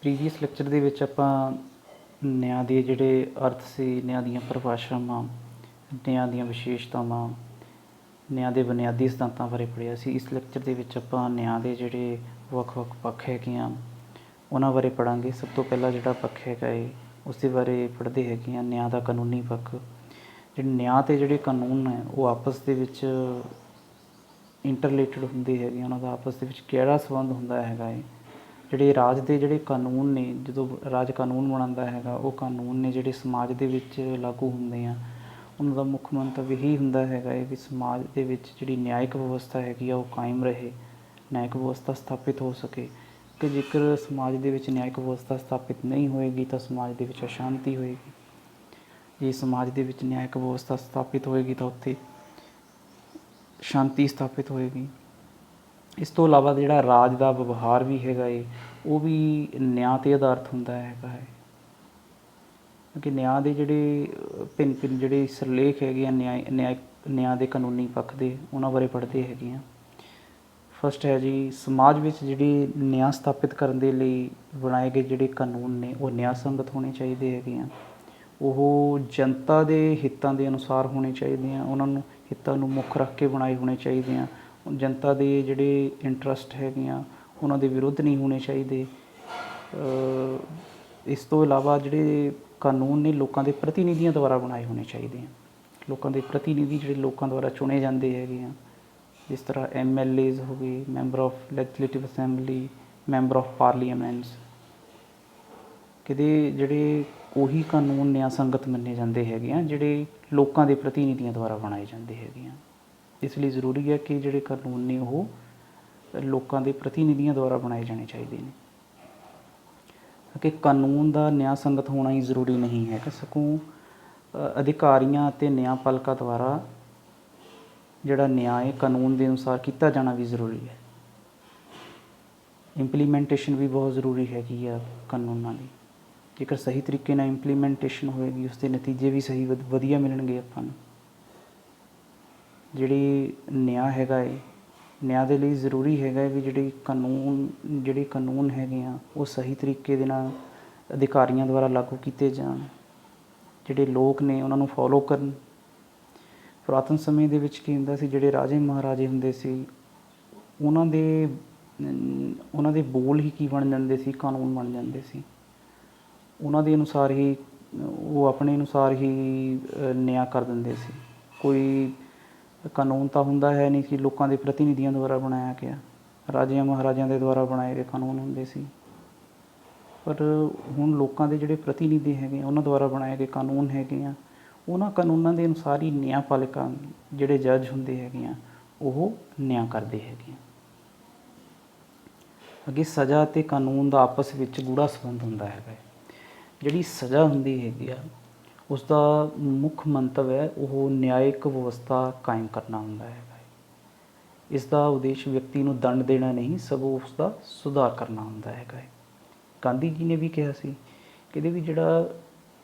Previous lecture ਦੇ ਵਿੱਚ ਆਪਾਂ ਨਿਆਂ ਦੇ ਜਿਹੜੇ ਅਰਥ ਸੀ, ਨਿਆਂ ਦੀਆਂ ਪਰਿਭਾਸ਼ਾਵਾਂ, ਨਿਆਂ ਦੀਆਂ ਵਿਸ਼ੇਸ਼ਤਾਵਾਂ, ਨਿਆਂ ਦੇ ਬੁਨਿਆਦੀ ਸਿਧਾਂਤਾਂ ਬਾਰੇ ਪੜ੍ਹਿਆ ਸੀ। ਇਸ ਲੈਕਚਰ ਦੇ ਵਿੱਚ ਆਪਾਂ ਨਿਆਂ ਦੇ ਜਿਹੜੇ ਵੱਖ-ਵੱਖ ਪੱਖ ਹੈਗੇ ਆ ਉਹਨਾਂ ਬਾਰੇ ਪੜ੍ਹਾਂਗੇ। ਸਭ ਤੋਂ ਪਹਿਲਾਂ ਜਿਹੜਾ ਪੱਖ ਹੈਗਾ ਏ ਉਸ ਦੇ ਬਾਰੇ ਪੜ੍ਹਦੇ ਹੈਗੇ ਆ, ਨਿਆਂ ਦਾ ਕਾਨੂੰਨੀ ਪੱਖ। ਜਿਹੜੇ ਨਿਆਂ ਅਤੇ ਜਿਹੜੇ ਕਾਨੂੰਨ ਹੈ ਉਹ ਆਪਸ ਦੇ ਵਿੱਚ ਇੰਟਰਲੇਟਡ ਹੁੰਦੇ ਹੈਗੇ, ਉਹਨਾਂ ਦਾ ਆਪਸ ਦੇ ਵਿੱਚ ਗਹਿਰਾ ਸੰਬੰਧ ਹੁੰਦਾ ਹੈਗਾ ਏ। ਜਿਹੜੇ ਰਾਜ ਦੇ ਜਿਹੜੇ ਕਾਨੂੰਨ ਨੇ, ਜਦੋਂ ਰਾਜ ਕਾਨੂੰਨ ਬਣਾਉਂਦਾ ਹੈਗਾ, ਉਹ ਕਾਨੂੰਨ ਨੇ ਜਿਹੜੇ ਸਮਾਜ ਦੇ ਵਿੱਚ ਲਾਗੂ ਹੁੰਦੇ ਆ, ਉਹਨਾਂ ਦਾ ਮੁੱਖ ਮੰਤਵ ਇਹੀ ਹੁੰਦਾ ਹੈਗਾ ਹੈ ਵੀ ਸਮਾਜ ਦੇ ਵਿੱਚ ਜਿਹੜੀ ਨਿਆਇਕ ਵਿਵਸਥਾ ਹੈਗੀ ਆ ਉਹ ਕਾਇਮ ਰਹੇ, ਨਿਆਇਕ ਵਿਵਸਥਾ ਸਥਾਪਿਤ ਹੋ ਸਕੇ। ਕਿ ਜੇਕਰ ਸਮਾਜ ਦੇ ਵਿੱਚ ਨਿਆਇਕ ਵਿਵਸਥਾ ਸਥਾਪਿਤ ਨਹੀਂ ਹੋਏਗੀ ਤਾਂ ਸਮਾਜ ਦੇ ਵਿੱਚ ਅਸ਼ਾਂਤੀ ਹੋਏਗੀ। ਜੇ ਸਮਾਜ ਦੇ ਵਿੱਚ ਨਿਆਇਕ ਵਿਵਸਥਾ ਸਥਾਪਿਤ ਹੋਏਗੀ ਤਾਂ ਉੱਥੇ ਸ਼ਾਂਤੀ ਸਥਾਪਿਤ ਹੋਏਗੀ। ਇਸ ਤੋਂ ਇਲਾਵਾ ਜਿਹੜਾ ਰਾਜ ਦਾ ਵਿਵਹਾਰ ਵੀ ਹੈਗਾ ਏ ਉਹ ਵੀ ਨਿਆਂ 'ਤੇ ਆਧਾਰਿਤ ਹੁੰਦਾ ਹੈਗਾ ਹੈ, ਕਿਉਂਕਿ ਨਿਆਂ ਦੇ ਜਿਹੜੇ ਭਿੰਨ ਭਿੰਨ ਜਿਹੜੇ ਸਿਰਲੇਖ ਹੈਗੇ ਆ ਨਿਆਂ ਦੇ ਕਾਨੂੰਨੀ ਪੱਖ ਦੇ, ਉਹਨਾਂ ਬਾਰੇ ਪੜ੍ਹਦੇ ਹੈਗੇ ਆ। ਫਸਟ ਹੈ ਜੀ, ਸਮਾਜ ਵਿੱਚ ਜਿਹੜੀ ਨਿਆਂ ਸਥਾਪਿਤ ਕਰਨ ਦੇ ਲਈ ਬਣਾਏ ਗਏ ਜਿਹੜੇ ਕਾਨੂੰਨ ਨੇ ਉਹ ਨਿਆਂ ਸੰਗਤ ਹੋਣੇ ਚਾਹੀਦੇ ਹੈਗੇ ਆ। ਉਹ ਜਨਤਾ ਦੇ ਹਿੱਤਾਂ ਦੇ ਅਨੁਸਾਰ ਹੋਣੇ ਚਾਹੀਦੇ ਆ, ਉਹਨਾਂ ਨੂੰ ਹਿੱਤਾਂ ਨੂੰ ਮੁੱਖ ਰੱਖ ਕੇ ਬਣਾਏ ਹੋਣੇ ਚਾਹੀਦੇ ਆ। ਜਨਤਾ ਦੇ ਜਿਹੜੇ ਇੰਟਰਸਟ ਹੈਗੇ ਆ ਉਹਨਾਂ ਦੇ ਵਿਰੁੱਧ ਨਹੀਂ ਹੋਣੇ ਚਾਹੀਦੇ। ਇਸ ਤੋਂ ਇਲਾਵਾ ਜਿਹੜੇ ਕਾਨੂੰਨ ਨੇ ਲੋਕਾਂ ਦੇ ਪ੍ਰਤੀਨਿਧੀਆਂ ਦੁਆਰਾ ਬਣਾਏ ਹੋਣੇ ਚਾਹੀਦੇ ਆ। ਲੋਕਾਂ ਦੇ ਪ੍ਰਤੀਨਿਧੀ ਜਿਹੜੇ ਲੋਕਾਂ ਦੁਆਰਾ ਚੁਣੇ ਜਾਂਦੇ ਹੈਗੇ ਆ, ਜਿਸ ਤਰ੍ਹਾਂ MLAs ਹੋ ਗਏ, member of legislative assembly, member of parliaments, ਕਿਤੇ ਜਿਹੜੇ ਉਹੀ ਕਾਨੂੰਨ ਨਿਆਂ ਸੰਗਤ ਮੰਨੇ ਜਾਂਦੇ ਹੈਗੇ ਆ ਜਿਹੜੇ ਲੋਕਾਂ ਦੇ ਪ੍ਰਤੀਨਿਧੀਆਂ ਦੁਆਰਾ ਬਣਾਏ ਜਾਂਦੇ ਹੈਗੇ ਆ। ਇਸ ਲਈ ਜ਼ਰੂਰੀ ਹੈ ਕਿ ਜਿਹੜੇ ਕਾਨੂੰਨ ਨੇ ਉਹ ਲੋਕਾਂ ਦੇ ਪ੍ਰਤੀਨਿਧੀਆਂ ਦੁਆਰਾ ਬਣਾਏ ਜਾਣੇ ਚਾਹੀਦੇ ਨੇ। ਕਿ ਕਾਨੂੰਨ ਦਾ ਨਿਆਂ ਸੰਗਤ ਹੋਣਾ ਹੀ ਜ਼ਰੂਰੀ ਨਹੀਂ ਹੈ, ਸਗੋਂ ਅਧਿਕਾਰੀਆਂ ਅਤੇ ਨਿਆਂਪਾਲਕਾਂ ਦੁਆਰਾ ਜਿਹੜਾ ਨਿਆਂ ਹੈ ਕਾਨੂੰਨ ਦੇ ਅਨੁਸਾਰ ਕੀਤਾ ਜਾਣਾ ਵੀ ਜ਼ਰੂਰੀ ਹੈ। ਇੰਪਲੀਮੈਂਟੇਸ਼ਨ ਵੀ ਬਹੁਤ ਜ਼ਰੂਰੀ ਹੈਗੀ ਆ ਕਾਨੂੰਨਾਂ ਦੀ। ਜੇਕਰ ਸਹੀ ਤਰੀਕੇ ਨਾਲ ਇੰਪਲੀਮੈਂਟੇਸ਼ਨ ਹੋਏਗੀ ਉਸ ਦੇ ਨਤੀਜੇ ਵੀ ਸਹੀ ਵਧੀਆ ਮਿਲਣਗੇ ਆਪਾਂ ਨੂੰ। ਜਿਹੜੀ ਨਿਆਂ ਹੈਗਾ ਏ, ਨਿਆਂ ਦੇ ਲਈ ਜ਼ਰੂਰੀ ਹੈਗਾ ਵੀ ਜਿਹੜੇ ਕਾਨੂੰਨ ਹੈਗੇ ਆ ਉਹ ਸਹੀ ਤਰੀਕੇ ਦੇ ਨਾਲ ਅਧਿਕਾਰੀਆਂ ਦੁਆਰਾ ਲਾਗੂ ਕੀਤੇ ਜਾਣ, ਜਿਹੜੇ ਲੋਕ ਨੇ ਉਹਨਾਂ ਨੂੰ ਫੋਲੋ ਕਰਨ। ਪੁਰਾਤਨ ਸਮੇਂ ਦੇ ਵਿੱਚ ਕੀ ਹੁੰਦਾ ਸੀ, ਜਿਹੜੇ ਰਾਜੇ ਮਹਾਰਾਜੇ ਹੁੰਦੇ ਸੀ ਉਹਨਾਂ ਦੇ ਬੋਲ ਹੀ ਕੀ ਬਣ ਜਾਂਦੇ ਸੀ, ਕਾਨੂੰਨ ਬਣ ਜਾਂਦੇ ਸੀ। ਉਹਨਾਂ ਦੇ ਅਨੁਸਾਰ ਹੀ ਉਹ ਆਪਣੇ ਅਨੁਸਾਰ ਹੀ ਨਿਆਂ ਕਰ ਦਿੰਦੇ ਸੀ। ਕੋਈ ਕਾਨੂੰਨ ਤਾਂ ਹੁੰਦਾ ਹੈ ਨਹੀਂ ਸੀ, ਲੋਕਾਂ ਦੇ ਪ੍ਰਤੀਨਿਧੀਆਂ ਦੁਆਰਾ ਬਣਾਇਆ ਗਿਆ, ਰਾਜਿਆਂ ਮਹਾਰਾਜਿਆਂ ਦੇ ਦੁਆਰਾ ਬਣਾਏ ਗਏ ਕਾਨੂੰਨ ਹੁੰਦੇ ਸੀ। ਪਰ ਹੁਣ ਲੋਕਾਂ ਦੇ ਜਿਹੜੇ ਪ੍ਰਤੀਨਿਧੀ ਹੈਗੇ ਆ ਉਹਨਾਂ ਦੁਆਰਾ ਬਣਾਏ ਗਏ ਕਾਨੂੰਨ ਹੈਗੇ ਆ, ਉਹਨਾਂ ਕਾਨੂੰਨਾਂ ਦੇ ਅਨੁਸਾਰ ਹੀ ਨਿਆਂਪਾਲਿਕਾ ਜਿਹੜੇ ਜੱਜ ਹੁੰਦੇ ਹੈਗੇ ਆ ਉਹ ਨਿਆਂ ਕਰਦੇ ਹੈਗੇ ਆ। ਅੱਗੇ ਸਜ਼ਾ ਅਤੇ ਕਾਨੂੰਨ ਦਾ ਆਪਸ ਵਿੱਚ ਗੂੜ੍ਹਾ ਸੰਬੰਧ ਹੁੰਦਾ ਹੈਗਾ। ਜਿਹੜੀ ਸਜ਼ਾ ਹੁੰਦੀ ਹੈਗੀ ਆ ਉਸ ਦਾ ਮੁੱਖ ਮੰਤਵ ਹੈ ਉਹ ਨਿਆਇਕ ਵਿਵਸਥਾ ਕਾਇਮ ਕਰਨਾ ਹੁੰਦਾ ਹੈਗਾ। ਇਸ ਦਾ ਉਦੇਸ਼ ਵਿਅਕਤੀ ਨੂੰ ਦੰਡ ਦੇਣਾ ਨਹੀਂ, ਸਗੋਂ ਉਸ ਦਾ ਸੁਧਾਰ ਕਰਨਾ ਹੁੰਦਾ ਹੈਗਾ। ਗਾਂਧੀ ਜੀ ਨੇ ਵੀ ਕਿਹਾ ਸੀ ਕਿ ਇਹਦੇ ਵੀ ਜਿਹੜਾ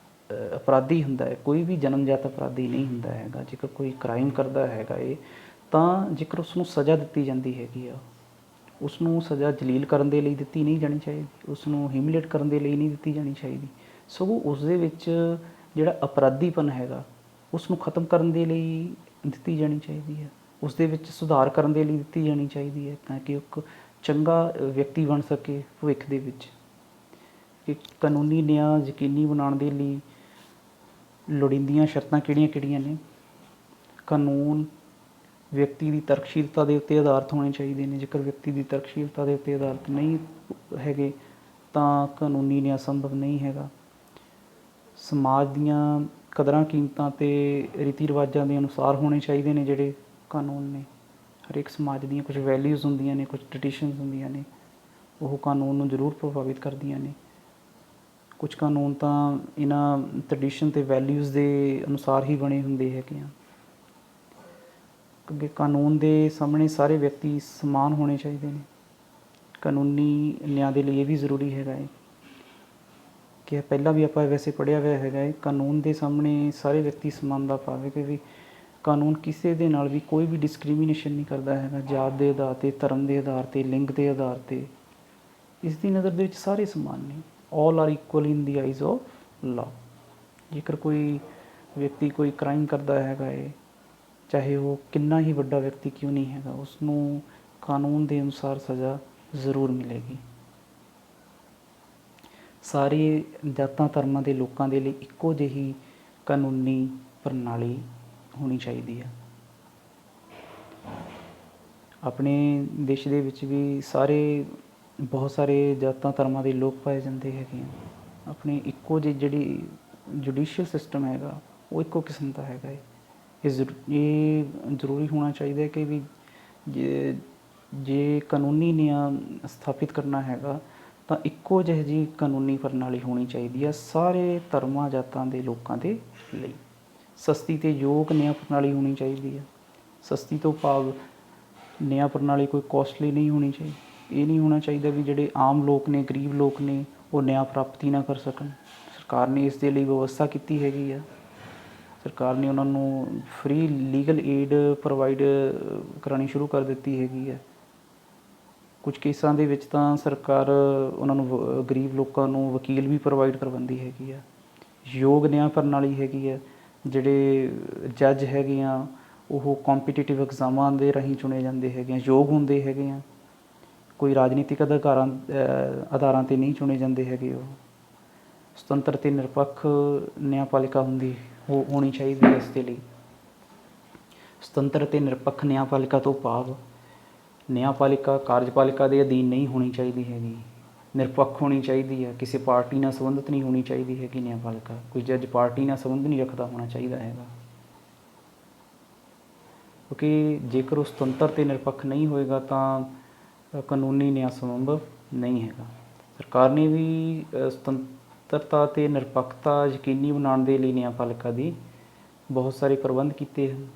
ਅਪਰਾਧੀ ਹੁੰਦਾ ਹੈ, ਕੋਈ ਵੀ ਜਨਮਜਾਤ ਅਪਰਾਧੀ ਨਹੀਂ ਹੁੰਦਾ ਹੈਗਾ। ਜੇਕਰ ਕੋਈ ਕ੍ਰਾਈਮ ਕਰਦਾ ਹੈਗਾ ਏ ਤਾਂ ਜੇਕਰ ਉਸਨੂੰ ਸਜ਼ਾ ਦਿੱਤੀ ਜਾਂਦੀ ਹੈਗੀ ਆ, ਉਸਨੂੰ ਸਜ਼ਾ ਜਲੀਲ ਕਰਨ ਦੇ ਲਈ ਦਿੱਤੀ ਨਹੀਂ ਜਾਣੀ ਚਾਹੀਦੀ, ਉਸਨੂੰ ਹਿਊਮਿਲੇਟ ਕਰਨ ਦੇ ਲਈ ਨਹੀਂ ਦਿੱਤੀ ਜਾਣੀ ਚਾਹੀਦੀ, ਸਗੋਂ ਉਸ ਦੇ ਵਿੱਚ ਜਿਹੜਾ ਅਪਰਾਧੀਪਨ ਹੈਗਾ ਉਸ ਨੂੰ ਖ਼ਤਮ ਕਰਨ ਦੇ ਲਈ ਦਿੱਤੀ ਜਾਣੀ ਚਾਹੀਦੀ ਹੈ, ਉਸ ਦੇ ਵਿੱਚ ਸੁਧਾਰ ਕਰਨ ਦੇ ਲਈ ਦਿੱਤੀ ਜਾਣੀ ਚਾਹੀਦੀ ਹੈ, ਤਾਂ ਕਿ ਇੱਕ ਚੰਗਾ ਵਿਅਕਤੀ ਬਣ ਸਕੇ ਭਵਿੱਖ ਦੇ ਵਿੱਚ। ਕਿ ਕਾਨੂੰਨੀ ਨਿਆਂ ਯਕੀਨੀ ਬਣਾਉਣ ਦੇ ਲਈ ਲੋੜੀਂਦੀਆਂ ਸ਼ਰਤਾਂ ਕਿਹੜੀਆਂ ਨੇ? ਕਾਨੂੰਨ ਵਿਅਕਤੀ ਦੀ ਤਰਕਸ਼ੀਲਤਾ ਦੇ ਉੱਤੇ ਆਧਾਰਿਤ ਹੋਣੇ ਚਾਹੀਦੇ ਨੇ। ਜੇਕਰ ਵਿਅਕਤੀ ਦੀ ਤਰਕਸ਼ੀਲਤਾ ਦੇ ਉੱਤੇ ਆਧਾਰਿਤ ਨਹੀਂ ਹੈਗੇ ਤਾਂ ਕਾਨੂੰਨੀ ਨਿਆਂ ਸੰਭਵ ਨਹੀਂ ਹੈਗਾ। ਸਮਾਜ ਦੀਆਂ ਕਦਰਾਂ ਕੀਮਤਾਂ ਅਤੇ ਰੀਤੀ ਰਿਵਾਜ਼ਾਂ ਦੇ ਅਨੁਸਾਰ ਹੋਣੇ ਚਾਹੀਦੇ ਨੇ ਜਿਹੜੇ ਕਾਨੂੰਨ ਨੇ। ਹਰੇਕ ਸਮਾਜ ਦੀਆਂ ਕੁਝ ਵੈਲਿਊਜ਼ ਹੁੰਦੀਆਂ ਨੇ, ਕੁਝ ਟਰਡੀਸ਼ਨਸ ਹੁੰਦੀਆਂ ਨੇ, ਉਹ ਕਾਨੂੰਨ ਨੂੰ ਜ਼ਰੂਰ ਪ੍ਰਭਾਵਿਤ ਕਰਦੀਆਂ ਨੇ। ਕੁਝ ਕਾਨੂੰਨ ਤਾਂ ਇਹਨਾਂ ਟਰਡੀਸ਼ਨ ਅਤੇ ਵੈਲਿਊਜ਼ ਦੇ ਅਨੁਸਾਰ ਹੀ ਬਣੇ ਹੁੰਦੇ ਹੈਗੇ ਆ। ਕਿਉਂਕਿ ਕਾਨੂੰਨ ਦੇ ਸਾਹਮਣੇ ਸਾਰੇ ਵਿਅਕਤੀ ਸਮਾਨ ਹੋਣੇ ਚਾਹੀਦੇ ਨੇ। ਕਾਨੂੰਨੀ ਨਿਆਂ ਦੇ ਲਈ ਇਹ ਵੀ ਜ਼ਰੂਰੀ ਹੈਗਾ ਹੈ ਕਿ ਪਹਿਲਾਂ ਵੀ ਆਪਾਂ ਵੈਸੇ ਪੜ੍ਹਿਆ ਹੋਇਆ ਹੈਗਾ ਹੈ, ਕਾਨੂੰਨ ਦੇ ਸਾਹਮਣੇ ਸਾਰੇ ਵਿਅਕਤੀ ਸਮਾਨਤਾ ਪਾਵੇ। ਕਿ ਵੀ ਕਾਨੂੰਨ ਕਿਸੇ ਦੇ ਨਾਲ ਵੀ ਕੋਈ ਵੀ ਡਿਸਕ੍ਰੀਮੀਨੇਸ਼ਨ ਨਹੀਂ ਕਰਦਾ ਹੈਗਾ, ਜਾਤ ਦੇ ਆਧਾਰ 'ਤੇ, ਧਰਮ ਦੇ ਆਧਾਰ 'ਤੇ, ਲਿੰਗ ਦੇ ਆਧਾਰ 'ਤੇ। ਇਸ ਦੀ ਨਜ਼ਰ ਦੇ ਵਿੱਚ ਸਾਰੇ ਸਮਾਨ ਨੇ। All are equal in the eyes of law. ਜੇਕਰ ਕੋਈ ਵਿਅਕਤੀ ਕੋਈ ਕ੍ਰਾਈਮ ਕਰਦਾ ਹੈਗਾ ਏ, ਚਾਹੇ ਉਹ ਕਿੰਨਾ ਹੀ ਵੱਡਾ ਵਿਅਕਤੀ ਕਿਉਂ ਨਹੀਂ ਹੈਗਾ, ਉਸ ਨੂੰ ਕਾਨੂੰਨ ਦੇ ਅਨੁਸਾਰ ਸਜ਼ਾ ਜ਼ਰੂਰ ਮਿਲੇਗੀ। ਸਾਰੇ ਜਾਤਾਂ ਧਰਮਾਂ ਦੇ ਲੋਕਾਂ ਦੇ ਲਈ ਇੱਕੋ ਜਿਹੀ ਕਾਨੂੰਨੀ ਪ੍ਰਣਾਲੀ ਹੋਣੀ ਚਾਹੀਦੀ ਹੈ। ਆਪਣੇ ਦੇਸ਼ ਦੇ ਵਿੱਚ ਵੀ ਬਹੁਤ ਸਾਰੇ ਜਾਤਾਂ ਧਰਮਾਂ ਦੇ ਲੋਕ ਪਾਏ ਜਾਂਦੇ ਹੈਗੇ ਆ। ਆਪਣੇ ਇੱਕੋ ਜਿਹੀ ਜਿਹੜੀ ਜੁਡੀਸ਼ੀਅਲ ਸਿਸਟਮ ਹੈਗਾ ਉਹ ਇੱਕੋ ਕਿਸਮ ਦਾ ਹੈਗਾ ਹੈ। ਇਹ ਜ਼ਰੂਰੀ ਹੋਣਾ ਚਾਹੀਦਾ ਕਿ ਵੀ ਜੇ ਕਾਨੂੰਨੀ ਨਿਆਂ ਸਥਾਪਿਤ ਕਰਨਾ ਹੈਗਾ ਤਾਂ ਇੱਕੋ ਜਿਹੀ ਕਾਨੂੰਨੀ ਪ੍ਰਣਾਲੀ ਹੋਣੀ ਚਾਹੀਦੀ ਹੈ ਸਾਰੇ ਧਰਮਾਂ ਜਾਤਾਂ ਦੇ ਲੋਕਾਂ ਦੇ ਲਈ। ਸਸਤੀ ਅਤੇ ਯੋਗ ਨਿਆਂ ਪ੍ਰਣਾਲੀ ਹੋਣੀ ਚਾਹੀਦੀ ਹੈ। ਸਸਤੀ ਤੋਂ ਭਾਵ ਨਿਆਂ ਪ੍ਰਣਾਲੀ ਕੋਈ ਕੋਸਟਲੀ ਨਹੀਂ ਹੋਣੀ ਚਾਹੀਦੀ। ਇਹ ਨਹੀਂ ਹੋਣਾ ਚਾਹੀਦਾ ਵੀ ਜਿਹੜੇ ਆਮ ਲੋਕ ਨੇ, ਗਰੀਬ ਲੋਕ ਨੇ, ਉਹ ਨਿਆਂ ਪ੍ਰਾਪਤ ਹੀ ਨਾ ਕਰ ਸਕਣ। ਸਰਕਾਰ ਨੇ ਇਸ ਦੇ ਲਈ ਵਿਵਸਥਾ ਕੀਤੀ ਹੈਗੀ ਆ। ਸਰਕਾਰ ਨੇ ਉਹਨਾਂ ਨੂੰ ਫ੍ਰੀ ਲੀਗਲ ਏਡ ਪ੍ਰੋਵਾਈਡ ਕਰਾਉਣੀ ਸ਼ੁਰੂ ਕਰ ਦਿੱਤੀ ਹੈਗੀ ਹੈ। ਕੁਝ ਕੇਸਾਂ ਦੇ ਵਿੱਚ ਤਾਂ ਸਰਕਾਰ ਉਹਨਾਂ ਨੂੰ ਗਰੀਬ ਲੋਕਾਂ ਨੂੰ ਵਕੀਲ ਵੀ ਪ੍ਰੋਵਾਈਡ ਕਰਵਾਉਂਦੀ ਹੈਗੀ ਆ। ਯੋਗ ਨਿਆਂ ਪ੍ਰਣਾਲੀ ਹੈਗੀ ਹੈ। ਜਿਹੜੇ ਜੱਜ ਹੈਗੇ ਆ ਉਹ ਕੰਪੀਟੀਟਿਵ ਐਗਜ਼ਾਮਾਂ ਦੇ ਰਾਹੀਂ ਚੁਣੇ ਜਾਂਦੇ ਹੈਗੇ ਆ, ਯੋਗ ਹੁੰਦੇ ਹੈਗੇ ਆ। ਕੋਈ ਰਾਜਨੀਤਿਕ ਆਧਾਰਾਂ 'ਤੇ ਨਹੀਂ ਚੁਣੇ ਜਾਂਦੇ ਹੈਗੇ। ਉਹ ਸੁਤੰਤਰ ਅਤੇ ਨਿਰਪੱਖ ਨਿਆਂਪਾਲਿਕਾ ਹੋਣੀ ਚਾਹੀਦੀ ਹੈ। ਇਸ ਦੇ ਲਈ ਸੁਤੰਤਰ ਅਤੇ ਨਿਰਪੱਖ ਨਿਆਂਪਾਲਿਕਾ ਤੋਂ ਭਾਵ ਨਿਆਂਪਾਲਿਕਾ ਕਾਰਜਪਾਲਿਕਾ ਦੇ ਅਧੀਨ ਨਹੀਂ ਹੋਣੀ ਚਾਹੀਦੀ ਹੈਗੀ। ਨਿਰਪੱਖ ਹੋਣੀ ਚਾਹੀਦੀ ਹੈ। ਕਿਸੇ ਪਾਰਟੀ ਨਾਲ ਸੰਬੰਧਿਤ ਨਹੀਂ ਹੋਣੀ ਚਾਹੀਦੀ ਹੈਗੀ ਨਿਆਂਪਾਲਿਕਾ। ਕੋਈ ਜੱਜ ਪਾਰਟੀ ਨਾਲ ਸੰਬੰਧ ਨਹੀਂ ਰੱਖਦਾ ਹੋਣਾ ਚਾਹੀਦਾ ਹੈਗਾ। ਕਿਉਂਕਿ ਜੇਕਰ ਉਹ ਸੁਤੰਤਰ ਅਤੇ ਨਿਰਪੱਖ ਨਹੀਂ ਹੋਏਗਾ ਤਾਂ ਕਾਨੂੰਨੀ ਨਿਆਂ ਸੰਭਵ ਨਹੀਂ ਹੈਗਾ। ਸਰਕਾਰ ਨੇ ਵੀ ਸੁਤੰਤਰਤਾ ਅਤੇ ਨਿਰਪੱਖਤਾ ਯਕੀਨੀ ਬਣਾਉਣ ਦੇ ਲਈ ਨਿਆਂਪਾਲਿਕਾ ਦੀ ਬਹੁਤ ਸਾਰੇ ਪ੍ਰਬੰਧ ਕੀਤੇ ਹਨ।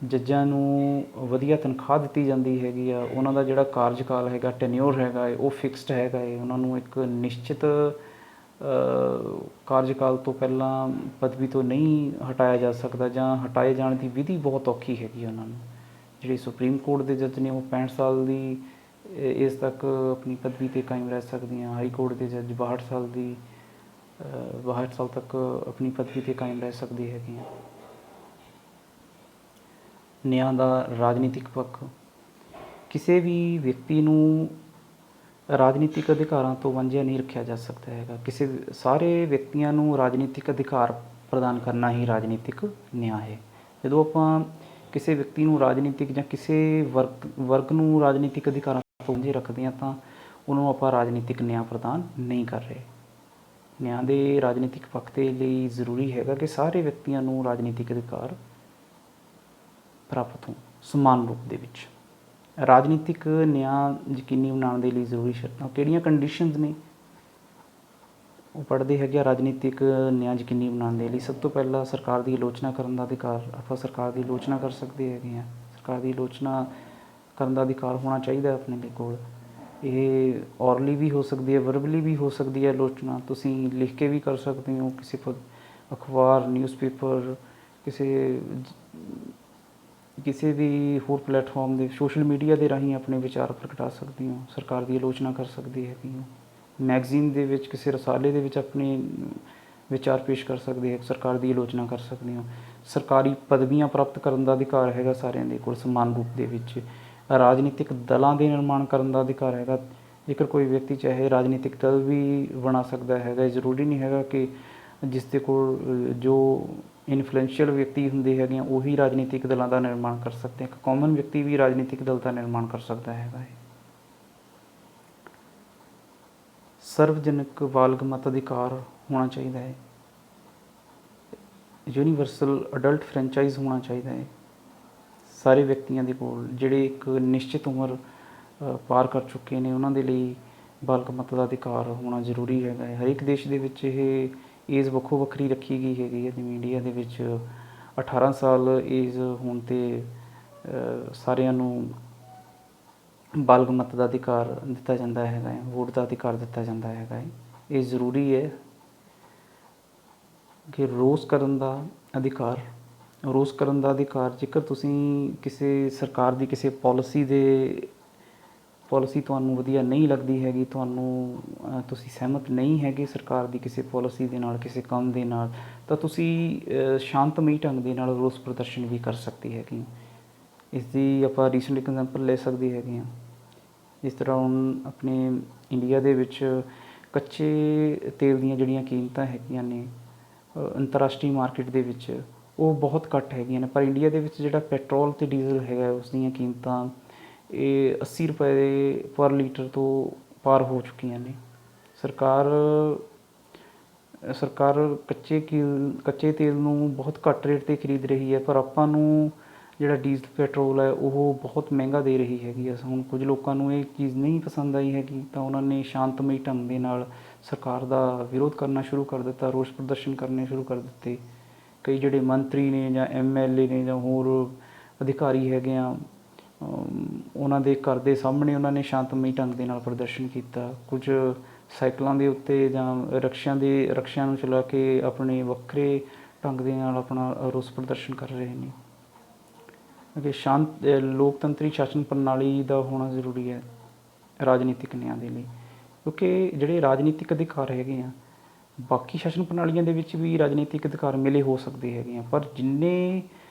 ਜੱਜਾਂ ਨੂੰ ਵਧੀਆ ਤਨਖਾਹ ਦਿੱਤੀ ਜਾਂਦੀ ਹੈਗੀ ਆ। ਉਹਨਾਂ ਦਾ ਜਿਹੜਾ ਕਾਰਜਕਾਲ ਹੈਗਾ, ਟੈਨਿਓਰ ਹੈਗਾ ਹੈ, ਉਹ ਫਿਕਸਡ ਹੈਗਾ ਹੈ। ਉਹਨਾਂ ਨੂੰ ਇੱਕ ਨਿਸ਼ਚਿਤ ਕਾਰਜਕਾਲ ਤੋਂ ਪਹਿਲਾਂ ਪਦਵੀ ਤੋਂ ਨਹੀਂ ਹਟਾਇਆ ਜਾ ਸਕਦਾ ਜਾਂ ਹਟਾਏ ਜਾਣ ਦੀ ਵਿਧੀ ਬਹੁਤ ਔਖੀ ਹੈਗੀ ਉਹਨਾਂ ਨੂੰ। ਜਿਹੜੇ ਸੁਪਰੀਮ ਕੋਰਟ ਦੇ ਜੱਜ ਨੇ ਉਹ 65 ਸਾਲ ਦੀ ਏਜ ਤੱਕ ਆਪਣੀ ਪਦਵੀ 'ਤੇ ਕਾਇਮ ਰਹਿ ਸਕਦੀਆਂ। ਹਾਈ ਕੋਰਟ ਦੇ ਜੱਜ 62 ਸਾਲ ਤੱਕ ਆਪਣੀ ਪਦਵੀ 'ਤੇ ਕਾਇਮ ਰਹਿ ਸਕਦੇ ਹੈਗੇ ਆ। ਨਿਆਂ ਦਾ ਰਾਜਨੀਤਿਕ ਪੱਖ। ਕਿਸੇ ਵੀ ਵਿਅਕਤੀ ਨੂੰ ਰਾਜਨੀਤਿਕ ਅਧਿਕਾਰਾਂ ਤੋਂ ਵਾਂਝਿਆ ਨਹੀਂ ਰੱਖਿਆ ਜਾ ਸਕਦਾ ਹੈਗਾ। ਸਾਰੇ ਵਿਅਕਤੀਆਂ ਨੂੰ ਰਾਜਨੀਤਿਕ ਅਧਿਕਾਰ ਪ੍ਰਦਾਨ ਕਰਨਾ ਹੀ ਰਾਜਨੀਤਿਕ ਨਿਆਂ ਹੈ। ਜਦੋਂ ਆਪਾਂ ਕਿਸੇ ਵਿਅਕਤੀ ਨੂੰ ਰਾਜਨੀਤਿਕ ਜਾਂ ਕਿਸੇ ਵਰਗ ਨੂੰ ਰਾਜਨੀਤਿਕ ਅਧਿਕਾਰਾਂ ਤੋਂ ਵਾਂਝੇ ਰੱਖਦੇ ਹਾਂ ਤਾਂ ਉਹਨੂੰ ਆਪਾਂ ਰਾਜਨੀਤਿਕ ਨਿਆਂ ਪ੍ਰਦਾਨ ਨਹੀਂ ਕਰ ਰਹੇ। ਨਿਆਂ ਦੇ ਰਾਜਨੀਤਿਕ ਪੱਖ ਦੇ ਲਈ ਜ਼ਰੂਰੀ ਹੈਗਾ ਕਿ ਸਾਰੇ ਵਿਅਕਤੀਆਂ ਨੂੰ ਰਾਜਨੀਤਿਕ ਅਧਿਕਾਰ ਪ੍ਰਾਪਤ ਹੋਣ ਸਮਾਨ ਰੂਪ ਦੇ ਵਿੱਚ। ਰਾਜਨੀਤਿਕ ਨਿਆਂ ਯਕੀਨੀ ਬਣਾਉਣ ਦੇ ਲਈ ਜ਼ਰੂਰੀ ਸ਼ਰਤਾਂ ਕਿਹੜੀਆਂ ਕੰਡੀਸ਼ਨਸ ਨੇ ਉਹ ਪੜ੍ਹਦੇ ਹੈਗੇ ਆ। ਰਾਜਨੀਤਿਕ ਨਿਆਂ ਯਕੀਨੀ ਬਣਾਉਣ ਦੇ ਲਈ ਸਭ ਤੋਂ ਪਹਿਲਾਂ ਸਰਕਾਰ ਦੀ ਆਲੋਚਨਾ ਕਰਨ ਦਾ ਅਧਿਕਾਰ। ਆਪਾਂ ਸਰਕਾਰ ਦੀ ਆਲੋਚਨਾ ਕਰ ਸਕਦੇ ਹੈਗੇ ਹਾਂ। ਸਰਕਾਰ ਦੀ ਆਲੋਚਨਾ ਕਰਨ ਦਾ ਅਧਿਕਾਰ ਹੋਣਾ ਚਾਹੀਦਾ ਆਪਣੇ ਦੇ ਕੋਲ। ਇਹ ਔਰਲੀ ਵੀ ਹੋ ਸਕਦੀ ਹੈ, ਵਰਬਲੀ ਵੀ ਹੋ ਸਕਦੀ ਹੈ ਆਲੋਚਨਾ। ਤੁਸੀਂ ਲਿਖ ਕੇ ਵੀ ਕਰ ਸਕਦੇ ਹੋ ਕਿਸੇ ਅਖਬਾਰ, ਨਿਊਜ਼ਪੇਪਰ, ਕਿਸੇ ਵੀ ਹੋਰ ਪਲੇਟਫਾਰਮ ਦੇ, ਸੋਸ਼ਲ ਮੀਡੀਆ ਦੇ ਰਾਹੀਂ ਆਪਣੇ ਵਿਚਾਰ ਪ੍ਰਗਟਾ ਸਕਦੇ ਹੋ। ਸਰਕਾਰ ਦੀ ਆਲੋਚਨਾ ਕਰ ਸਕਦੇ ਹੈਗੇ ਹੋ। ਮੈਗਜ਼ੀਨ ਦੇ ਵਿੱਚ, ਕਿਸੇ ਰਸਾਲੇ ਦੇ ਵਿੱਚ ਆਪਣੇ ਵਿਚਾਰ ਪੇਸ਼ ਕਰ ਸਕਦੇ ਹੋ। ਸਰਕਾਰ ਦੀ ਆਲੋਚਨਾ ਕਰ ਸਕਦੇ ਹੋ। ਸਰਕਾਰੀ ਪਦਵੀਆਂ ਪ੍ਰਾਪਤ ਕਰਨ ਦਾ ਅਧਿਕਾਰ ਹੈਗਾ ਸਾਰਿਆਂ ਦੇ ਕੋਲ ਸਮਾਨ ਰੂਪ ਦੇ ਵਿੱਚ। ਰਾਜਨੀਤਿਕ ਦਲਾਂ ਦੇ ਨਿਰਮਾਣ ਕਰਨ ਦਾ ਅਧਿਕਾਰ ਹੈਗਾ। ਜੇਕਰ ਕੋਈ ਵਿਅਕਤੀ ਚਾਹੇ ਰਾਜਨੀਤਿਕ ਦਲ ਵੀ ਬਣਾ ਸਕਦਾ ਹੈਗਾ। ਜ਼ਰੂਰੀ ਨਹੀਂ ਹੈਗਾ ਕਿ ਜਿਸ ਦੇ ਕੋਲ ਜੋ ਇਨਫਲੂਐਂਸ਼ੀਅਲ ਵਿਅਕਤੀ ਹੁੰਦੇ ਹੈਗੇ ਆ ਉਹੀ ਰਾਜਨੀਤਿਕ ਦਲਾਂ ਦਾ ਨਿਰਮਾਣ ਕਰ ਸਕਦੇ। ਇੱਕ ਕਾਮਨ ਵਿਅਕਤੀ ਵੀ ਰਾਜਨੀਤਿਕ ਦਲ ਦਾ ਨਿਰਮਾਣ ਕਰ ਸਕਦਾ ਹੈਗਾ ਹੈ। ਸਰਵਜਨਕ ਬਾਲਗ ਮਤ ਅਧਿਕਾਰ ਹੋਣਾ ਚਾਹੀਦਾ ਹੈ। ਯੂਨੀਵਰਸਲ ਅਡਲਟ ਫਰੈਂਚਾਈਜ਼ ਹੋਣਾ ਚਾਹੀਦਾ ਹੈ ਸਾਰੇ ਵਿਅਕਤੀਆਂ ਦੇ ਕੋਲ ਜਿਹੜੇ ਇੱਕ ਨਿਸ਼ਚਿਤ ਉਮਰ ਪਾਰ ਕਰ ਚੁੱਕੇ ਨੇ। ਉਹਨਾਂ ਦੇ ਲਈ ਬਾਲਗ ਮਤ ਦਾ ਅਧਿਕਾਰ ਹੋਣਾ ਜ਼ਰੂਰੀ ਹੈਗਾ ਹੈ। ਹਰੇਕ ਦੇਸ਼ ਦੇ ਵਿੱਚ ਇਹ ਏਜ ਵੱਖੋ ਵੱਖਰੀ ਰੱਖੀ ਗਈ ਹੈਗੀ ਹੈ। ਜਿਵੇਂ ਇੰਡੀਆ ਦੇ ਵਿੱਚ 18 ਸਾਲ ਏਜ ਹੋਣ 'ਤੇ ਸਾਰਿਆਂ ਨੂੰ ਬਾਲਗ ਮਤ ਦਾ ਅਧਿਕਾਰ ਦਿੱਤਾ ਜਾਂਦਾ ਹੈਗਾ ਹੈ, ਵੋਟ ਦਾ ਅਧਿਕਾਰ ਦਿੱਤਾ ਜਾਂਦਾ ਹੈਗਾ ਹੈ। ਇਹ ਜ਼ਰੂਰੀ ਹੈ ਕਿ ਰੋਸ ਕਰਨ ਦਾ ਅਧਿਕਾਰ। ਰੋਸ ਕਰਨ ਦਾ ਅਧਿਕਾਰ ਜੇਕਰ ਤੁਸੀਂ ਕਿਸੇ ਸਰਕਾਰ ਦੀ ਕਿਸੇ ਪੋਲਿਸੀ ਤੁਹਾਨੂੰ ਵਧੀਆ ਨਹੀਂ ਲੱਗਦੀ ਹੈਗੀ, ਤੁਸੀਂ ਸਹਿਮਤ ਨਹੀਂ ਹੈਗੇ ਸਰਕਾਰ ਦੀ ਕਿਸੇ ਪੋਲਿਸੀ ਦੇ ਨਾਲ, ਕਿਸੇ ਕੰਮ ਦੇ ਨਾਲ, ਤਾਂ ਤੁਸੀਂ ਸ਼ਾਂਤਮਈ ਢੰਗ ਦੇ ਨਾਲ ਰੋਸ ਪ੍ਰਦਰਸ਼ਨ ਵੀ ਕਰ ਸਕਦੇ ਹੈਗੇ ਹੋ। ਇਸ ਦੀ ਆਪਾਂ ਰੀਸੈਂਟ ਐਗਜ਼ਾਮਪਲ ਲੈ ਸਕਦੇ ਹੈਗੇ ਹਾਂ। ਜਿਸ ਤਰ੍ਹਾਂ ਹੁਣ ਆਪਣੇ ਇੰਡੀਆ ਦੇ ਵਿੱਚ ਕੱਚੇ ਤੇਲ ਦੀਆਂ ਜਿਹੜੀਆਂ ਕੀਮਤਾਂ ਹੈਗੀਆਂ ਨੇ ਅੰਤਰਰਾਸ਼ਟਰੀ ਮਾਰਕੀਟ ਦੇ ਵਿੱਚ ਉਹ ਬਹੁਤ ਘੱਟ ਹੈਗੀਆਂ ਨੇ, ਪਰ ਇੰਡੀਆ ਦੇ ਵਿੱਚ ਜਿਹੜਾ ਪੈਟਰੋਲ ਅਤੇ ਡੀਜ਼ਲ ਹੈਗਾ ਉਸ ਦੀਆਂ ਕੀਮਤਾਂ ਇਹ 80 ਰੁਪਏ ਪਰ ਲੀਟਰ ਤੋਂ ਪਾਰ ਹੋ ਚੁੱਕੀਆਂ ਨੇ। ਸਰਕਾਰ ਕੱਚੇ ਤੇਲ ਨੂੰ ਬਹੁਤ ਘੱਟ ਰੇਟ 'ਤੇ ਖਰੀਦ ਰਹੀ ਹੈ, ਪਰ ਆਪਾਂ ਨੂੰ ਜਿਹੜਾ ਡੀਜ਼ਲ ਪੈਟਰੋਲ ਹੈ ਉਹ ਬਹੁਤ ਮਹਿੰਗਾ ਦੇ ਰਹੀ ਹੈਗੀ ਹੈ। ਹੁਣ ਕੁਝ ਲੋਕਾਂ ਨੂੰ ਇਹ ਚੀਜ਼ ਨਹੀਂ ਪਸੰਦ ਆਈ ਹੈਗੀ, ਤਾਂ ਉਹਨਾਂ ਨੇ ਸ਼ਾਂਤਮਈ ਢੰਗ ਦੇ ਨਾਲ ਸਰਕਾਰ ਦਾ ਵਿਰੋਧ ਕਰਨਾ ਸ਼ੁਰੂ ਕਰ ਦਿੱਤਾ, ਰੋਸ ਪ੍ਰਦਰਸ਼ਨ ਕਰਨੇ ਸ਼ੁਰੂ ਕਰ ਦਿੱਤੇ। ਕਈ ਜਿਹੜੇ ਮੰਤਰੀ ਨੇ ਜਾਂ MLA ਨੇ ਜਾਂ ਹੋਰ ਅਧਿਕਾਰੀ ਹੈਗੇ ਆ, ਉਹਨਾਂ ਦੇ ਘਰ ਦੇ ਸਾਹਮਣੇ ਉਹਨਾਂ ਨੇ ਸ਼ਾਂਤਮਈ ਢੰਗ ਦੇ ਨਾਲ ਪ੍ਰਦਰਸ਼ਨ ਕੀਤਾ। ਕੁਝ ਸਾਈਕਲਾਂ ਦੇ ਉੱਤੇ ਜਾਂ ਰਕਸ਼ਿਆਂ ਨੂੰ ਚਲਾ ਕੇ ਆਪਣੇ ਵੱਖਰੇ ਢੰਗ ਦੇ ਨਾਲ ਆਪਣਾ ਰੋਸ ਪ੍ਰਦਰਸ਼ਨ ਕਰ ਰਹੇ ਨੇ। ਕਿ ਲੋਕਤੰਤਰੀ ਸ਼ਾਸਨ ਪ੍ਰਣਾਲੀ ਦਾ ਹੋਣਾ ਜ਼ਰੂਰੀ ਹੈ ਰਾਜਨੀਤਿਕ ਨਿਆਂ ਦੇ ਲਈ, ਕਿਉਂਕਿ ਜਿਹੜੇ ਰਾਜਨੀਤਿਕ ਅਧਿਕਾਰ ਹੈਗੇ ਆ ਬਾਕੀ ਸ਼ਾਸਨ ਪ੍ਰਣਾਲੀਆਂ ਦੇ ਵਿੱਚ ਵੀ ਰਾਜਨੀਤਿਕ ਅਧਿਕਾਰ ਮਿਲੇ ਹੋ ਸਕਦੇ ਹੈਗੇ ਆ, ਪਰ ਜਿੰਨੇ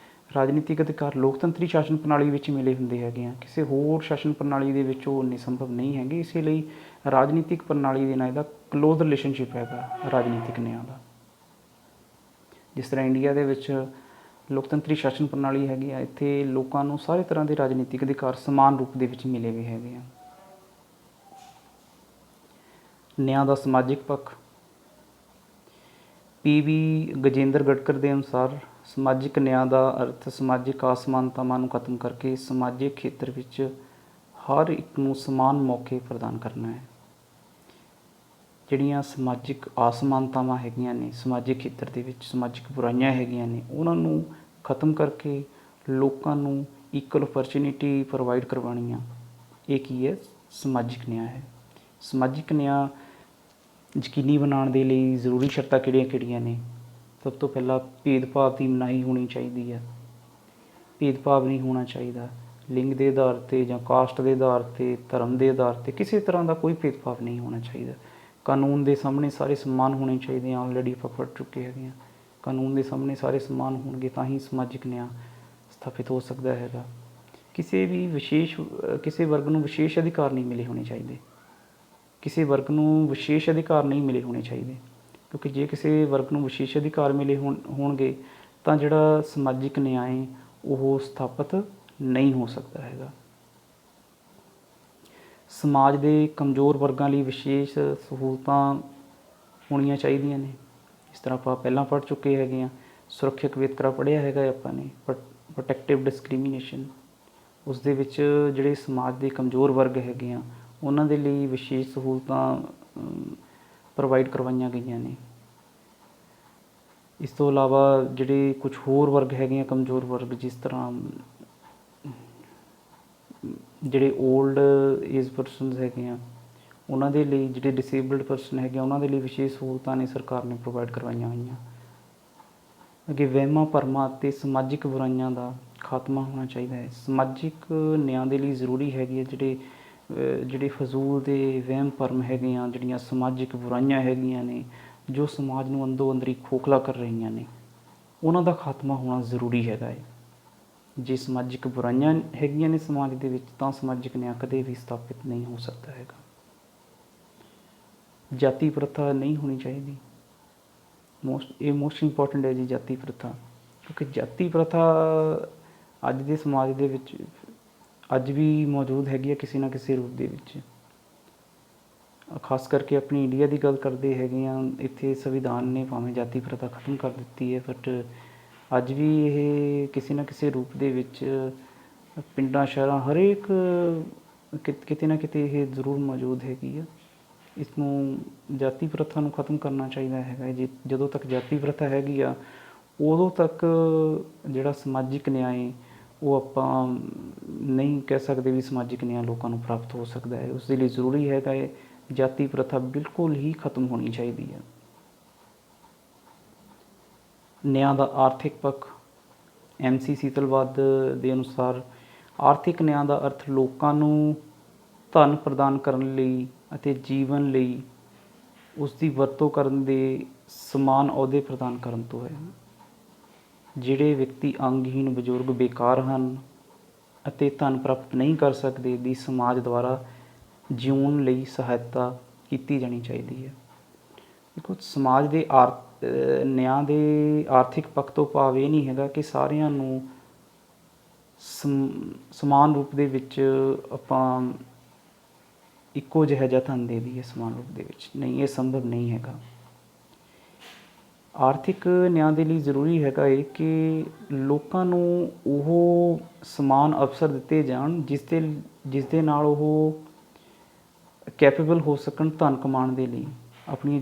ਰਾਜਨੀਤਿਕ ਅਧਿਕਾਰ ਲੋਕਤੰਤਰੀ ਸ਼ਾਸਨ ਪ੍ਰਣਾਲੀ ਵਿੱਚ ਮਿਲੇ ਹੁੰਦੇ ਹੈਗੇ ਆ ਕਿਸੇ ਹੋਰ ਸ਼ਾਸਨ ਪ੍ਰਣਾਲੀ ਦੇ ਵਿੱਚ ਉਹ ਇੰਨੇ ਸੰਭਵ ਨਹੀਂ ਹੈਗੇ। ਇਸੇ ਲਈ ਰਾਜਨੀਤਿਕ ਪ੍ਰਣਾਲੀ ਦੇ ਨਾਲ ਇਹਦਾ ਕਲੋਜ਼ ਰਿਲੇਸ਼ਨਸ਼ਿਪ ਹੈਗਾ ਰਾਜਨੀਤਿਕ ਨਿਆਂ ਦਾ। ਜਿਸ ਤਰ੍ਹਾਂ ਇੰਡੀਆ ਦੇ ਵਿੱਚ ਲੋਕਤੰਤਰੀ ਸ਼ਾਸਨ ਪ੍ਰਣਾਲੀ ਹੈਗੀ ਆ, ਇੱਥੇ ਲੋਕਾਂ ਨੂੰ ਸਾਰੇ ਤਰ੍ਹਾਂ ਦੇ ਰਾਜਨੀਤਿਕ ਅਧਿਕਾਰ ਸਮਾਨ ਰੂਪ ਦੇ ਵਿੱਚ ਮਿਲੇ ਹੋਏ ਹੈਗੇ ਆ। ਨਿਆਂ ਦਾ ਸਮਾਜਿਕ ਪੱਖ। PV ਗਜੇਂਦਰ ਗੜਕਰ ਦੇ ਅਨੁਸਾਰ ਸਮਾਜਿਕ ਨਿਆਂ ਦਾ ਅਰਥ ਸਮਾਜਿਕ ਅਸਮਾਨਤਾਵਾਂ ਨੂੰ ਖਤਮ ਕਰਕੇ ਸਮਾਜਿਕ ਖੇਤਰ ਵਿੱਚ ਹਰ ਇੱਕ ਨੂੰ ਸਮਾਨ ਮੌਕੇ ਪ੍ਰਦਾਨ ਕਰਨਾ ਹੈ। ਜਿਹੜੀਆਂ ਸਮਾਜਿਕ ਅਸਮਾਨਤਾਵਾਂ ਹੈਗੀਆਂ ਨੇ ਸਮਾਜਿਕ ਖੇਤਰ ਦੇ ਵਿੱਚ, ਸਮਾਜਿਕ ਬੁਰਾਈਆਂ ਹੈਗੀਆਂ ਨੇ, ਉਹਨਾਂ ਨੂੰ ਖਤਮ ਕਰਕੇ ਲੋਕਾਂ ਨੂੰ ਇਕੁਅਲ ਓਪਰਚੁਨਿਟੀ ਪ੍ਰੋਵਾਈਡ ਕਰਵਾਉਣੀਆਂ, ਇਹ ਕੀ ਹੈ? ਸਮਾਜਿਕ ਨਿਆਂ ਹੈ। ਸਮਾਜਿਕ ਨਿਆਂ ਯਕੀਨੀ ਬਣਾਉਣ ਦੇ ਲਈ ਜ਼ਰੂਰੀ ਸ਼ਰਤਾਂ ਕਿਹੜੀਆਂ ਨੇ? ਸਭ ਤੋਂ ਪਹਿਲਾਂ ਭੇਦਭਾਵ ਦੀ ਮਨਾਹੀ ਹੋਣੀ ਚਾਹੀਦੀ ਹੈ। ਭੇਦਭਾਵ ਨਹੀਂ ਹੋਣਾ ਚਾਹੀਦਾ ਲਿੰਗ ਦੇ ਆਧਾਰ 'ਤੇ ਜਾਂ ਕਾਸਟ ਦੇ ਆਧਾਰ 'ਤੇ, ਧਰਮ ਦੇ ਆਧਾਰ 'ਤੇ, ਕਿਸੇ ਤਰ੍ਹਾਂ ਦਾ ਕੋਈ ਭੇਦਭਾਵ ਨਹੀਂ ਹੋਣਾ ਚਾਹੀਦਾ। ਕਾਨੂੰਨ ਦੇ ਸਾਹਮਣੇ ਸਾਰੇ ਸਮਾਨ ਹੋਣੇ ਚਾਹੀਦੇ ਆ। ਆਲਰੇਡੀ ਆਪਾਂ ਪੜ੍ਹ ਚੁੱਕੇ ਹੈਗੇ ਹਾਂ, ਕਾਨੂੰਨ ਦੇ ਸਾਹਮਣੇ ਸਾਰੇ ਸਮਾਨ ਹੋਣਗੇ ਤਾਂ ਹੀ ਸਮਾਜਿਕ ਨਿਆਂ ਸਥਾਪਿਤ ਹੋ ਸਕਦਾ ਹੈਗਾ। ਕਿਸੇ ਵਰਗ ਨੂੰ ਵਿਸ਼ੇਸ਼ ਅਧਿਕਾਰ ਨਹੀਂ ਮਿਲੇ ਹੋਣੇ ਚਾਹੀਦੇ। ਕਿਉਂਕਿ ਜੇ ਕਿਸੇ ਵਰਗ ਨੂੰ ਵਿਸ਼ੇਸ਼ ਅਧਿਕਾਰ ਮਿਲੇ ਹੋਣਗੇ ਤਾਂ ਜਿਹੜਾ ਸਮਾਜਿਕ ਨਿਆਂ ਹੈ ਉਹ ਸਥਾਪਿਤ ਨਹੀਂ ਹੋ ਸਕਦਾ ਹੈਗਾ। ਸਮਾਜ ਦੇ ਕਮਜ਼ੋਰ ਵਰਗਾਂ ਲਈ ਵਿਸ਼ੇਸ਼ ਸਹੂਲਤਾਂ ਹੋਣੀਆਂ ਚਾਹੀਦੀਆਂ ਨੇ। ਇਸ ਤਰ੍ਹਾਂ ਆਪਾਂ ਪਹਿਲਾਂ ਪੜ੍ਹ ਚੁੱਕੇ ਹੈਗੇ ਹਾਂ, ਸੁਰੱਖਿਅਕ ਵਿਤਕਰਾ ਪੜ੍ਹਿਆ ਹੈਗਾ ਆਪਾਂ ਨੇ, ਪ੍ਰੋਟੈਕਟਿਵ ਡਿਸਕ੍ਰਿਮੀਨੇਸ਼ਨ। ਉਸ ਦੇ ਵਿੱਚ ਜਿਹੜੇ ਸਮਾਜ ਦੇ ਕਮਜ਼ੋਰ ਵਰਗ ਹੈਗੇ ਆ ਉਹਨਾਂ ਦੇ ਲਈ ਵਿਸ਼ੇਸ਼ ਸਹੂਲਤਾਂ ਪ੍ਰੋਵਾਈਡ ਕਰਵਾਈਆਂ ਗਈਆਂ ਨੇ। ਇਸ ਤੋਂ ਇਲਾਵਾ ਜਿਹੜੇ ਕੁਝ ਹੋਰ ਵਰਗ ਹੈਗੇ ਆ ਕਮਜ਼ੋਰ ਵਰਗ, ਜਿਸ ਤਰ੍ਹਾਂ ਜਿਹੜੇ ਓਲਡ ਏਜ ਪਰਸਨਸ ਹੈਗੇ ਆ ਉਹਨਾਂ ਦੇ ਲਈ, ਜਿਹੜੇ ਡਿਸੇਬਲਡ ਪਰਸਨ ਹੈਗੇ ਆ ਉਹਨਾਂ ਦੇ ਲਈ ਵਿਸ਼ੇਸ਼ ਸਹੂਲਤਾਂ ਨੇ ਸਰਕਾਰ ਨੇ ਪ੍ਰੋਵਾਈਡ ਕਰਵਾਈਆਂ ਹੋਈਆਂ। ਅੱਗੇ ਵਹਿਮਾਂ ਭਰਮਾਂ ਅਤੇ ਸਮਾਜਿਕ ਬੁਰਾਈਆਂ ਦਾ ਖਾਤਮਾ ਹੋਣਾ ਚਾਹੀਦਾ ਹੈ। ਸਮਾਜਿਕ ਨਿਆਂ ਦੇ ਲਈ ਜ਼ਰੂਰੀ ਹੈਗੀ ਹੈ ਜਿਹੜੇ ਫਜ਼ੂਲ ਦੇ ਵਹਿਮ ਭਰਮ ਹੈਗੇ ਆ, ਜਿਹੜੀਆਂ ਸਮਾਜਿਕ ਬੁਰਾਈਆਂ ਹੈਗੀਆਂ ਨੇ ਜੋ ਸਮਾਜ ਨੂੰ ਅੰਦਰੋਂ ਅੰਦਰੀ ਖੋਖਲਾ ਕਰ ਰਹੀਆਂ ਨੇ, ਉਹਨਾਂ ਦਾ ਖਾਤਮਾ ਹੋਣਾ ਜ਼ਰੂਰੀ ਹੈਗਾ ਹੈ। ਜੇ ਸਮਾਜਿਕ ਬੁਰਾਈਆਂ ਹੈਗੀਆਂ ਨੇ ਸਮਾਜ ਦੇ ਵਿੱਚ ਤਾਂ ਸਮਾਜਿਕ ਨਿਆਂ ਕਦੇ ਵੀ ਸਥਾਪਿਤ ਨਹੀਂ ਹੋ ਸਕਦਾ ਹੈਗਾ। ਜਾਤੀ ਪ੍ਰਥਾ ਨਹੀਂ ਹੋਣੀ ਚਾਹੀਦੀ। ਮੋਸਟ ਇੰਪੋਰਟੈਂਟ ਹੈ ਜੀ ਜਾਤੀ ਪ੍ਰਥਾ, ਕਿਉਂਕਿ ਜਾਤੀ ਪ੍ਰਥਾ ਅੱਜ ਦੇ ਸਮਾਜ ਦੇ ਵਿੱਚ ਅੱਜ ਵੀ ਮੌਜੂਦ ਹੈਗੀ ਹੈ ਕਿਸੇ ਨਾ ਕਿਸੇ ਰੂਪ ਦੇ ਵਿੱਚ। ਖਾਸ ਕਰਕੇ ਆਪਣੀ ਇੰਡੀਆ ਦੀ ਗੱਲ ਕਰਦੇ ਹੈਗੇ ਆ, ਇੱਥੇ ਸੰਵਿਧਾਨ ਨੇ ਭਾਵੇਂ ਜਾਤੀ ਪ੍ਰਥਾ ਖਤਮ ਕਰ ਦਿੱਤੀ ਹੈ, ਬਟ ਅੱਜ ਵੀ ਇਹ ਕਿਸੇ ਨਾ ਕਿਸੇ ਰੂਪ ਦੇ ਵਿੱਚ ਪਿੰਡਾਂ ਸ਼ਹਿਰਾਂ ਹਰੇਕ ਕਿਤੇ ਨਾ ਕਿਤੇ ਇਹ ਜ਼ਰੂਰ ਮੌਜੂਦ ਹੈਗੀ ਆ। ਇਸ ਨੂੰ ਜਾਤੀ ਪ੍ਰਥਾ ਨੂੰ ਖਤਮ ਕਰਨਾ ਚਾਹੀਦਾ ਹੈਗਾ। ਜਦੋਂ ਤੱਕ ਜਾਤੀ ਪ੍ਰਥਾ ਹੈਗੀ ਆ ਉਦੋਂ ਤੱਕ ਜਿਹੜਾ ਸਮਾਜਿਕ ਨਿਆਂ ਹੈ ਉਹ ਆਪਾਂ ਨਹੀਂ ਕਹਿ ਸਕਦੇ ਵੀ ਸਮਾਜਿਕ ਨਿਆਂ ਲੋਕਾਂ ਨੂੰ ਪ੍ਰਾਪਤ ਹੋ ਸਕਦਾ ਹੈ। ਉਸ ਦੇ ਲਈ ਜ਼ਰੂਰੀ ਹੈਗਾ ਹੈ ਜਾਤੀ ਪ੍ਰਥਾ ਬਿਲਕੁਲ ਹੀ ਖਤਮ ਹੋਣੀ ਚਾਹੀਦੀ ਹੈ। ਨਿਆਂ ਦਾ ਆਰਥਿਕ ਪੱਖ। MC ਸੀਤਲਵਾਦ ਦੇ ਅਨੁਸਾਰ ਆਰਥਿਕ ਨਿਆਂ ਦਾ ਅਰਥ ਲੋਕਾਂ ਨੂੰ ਧਨ ਪ੍ਰਦਾਨ ਕਰਨ ਲਈ ਅਤੇ ਜੀਵਨ ਲਈ ਉਸ ਦੀ ਵਰਤੋਂ ਕਰਨ ਦੇ ਸਮਾਨ ਅਹੁਦੇ ਪ੍ਰਦਾਨ ਕਰਨ ਤੋਂ ਹੈ। ਜਿਹੜੇ ਵਿਅਕਤੀ ਅੰਗਹੀਣ ਬਜ਼ੁਰਗ ਬੇਕਾਰ ਹਨ ਅਤੇ ਧਨ ਪ੍ਰਾਪਤ ਨਹੀਂ ਕਰ ਸਕਦੇ ਦੀ ਸਮਾਜ ਦੁਆਰਾ ਜਿਉਣ ਲਈ ਸਹਾਇਤਾ ਕੀਤੀ ਜਾਣੀ ਚਾਹੀਦੀ ਹੈ। ਦੇਖੋ, ਸਮਾਜ ਦੇ ਨਿਆਂ ਦੇ ਆਰਥਿਕ ਪੱਖ ਤੋਂ ਭਾਵ ਇਹ ਨਹੀਂ ਹੈਗਾ ਕਿ ਸਾਰਿਆਂ ਨੂੰ ਸਮਾਨ ਰੂਪ ਦੇ ਵਿੱਚ ਆਪਾਂ ਇੱਕੋ ਜਿਹਾ ਧਨ ਦੇ ਦਈਏ ਸਮਾਨ ਰੂਪ ਦੇ ਵਿੱਚ। ਨਹੀਂ, ਇਹ ਸੰਭਵ ਨਹੀਂ ਹੈਗਾ। ਆਰਥਿਕ ਨਿਆਂ ਦੇ ਲਈ ਜ਼ਰੂਰੀ ਹੈਗਾ ਇਹ ਕਿ ਲੋਕਾਂ ਨੂੰ ਉਹ ਸਮਾਨ ਅਵਸਰ ਦਿੱਤੇ ਜਾਣ ਜਿਸ ਦੇ ਨਾਲ ਉਹ ਕੈਪੇਬਲ ਹੋ ਸਕਣ ਧਨ ਕਮਾਉਣ ਦੇ ਲਈ, ਆਪਣੀਆਂ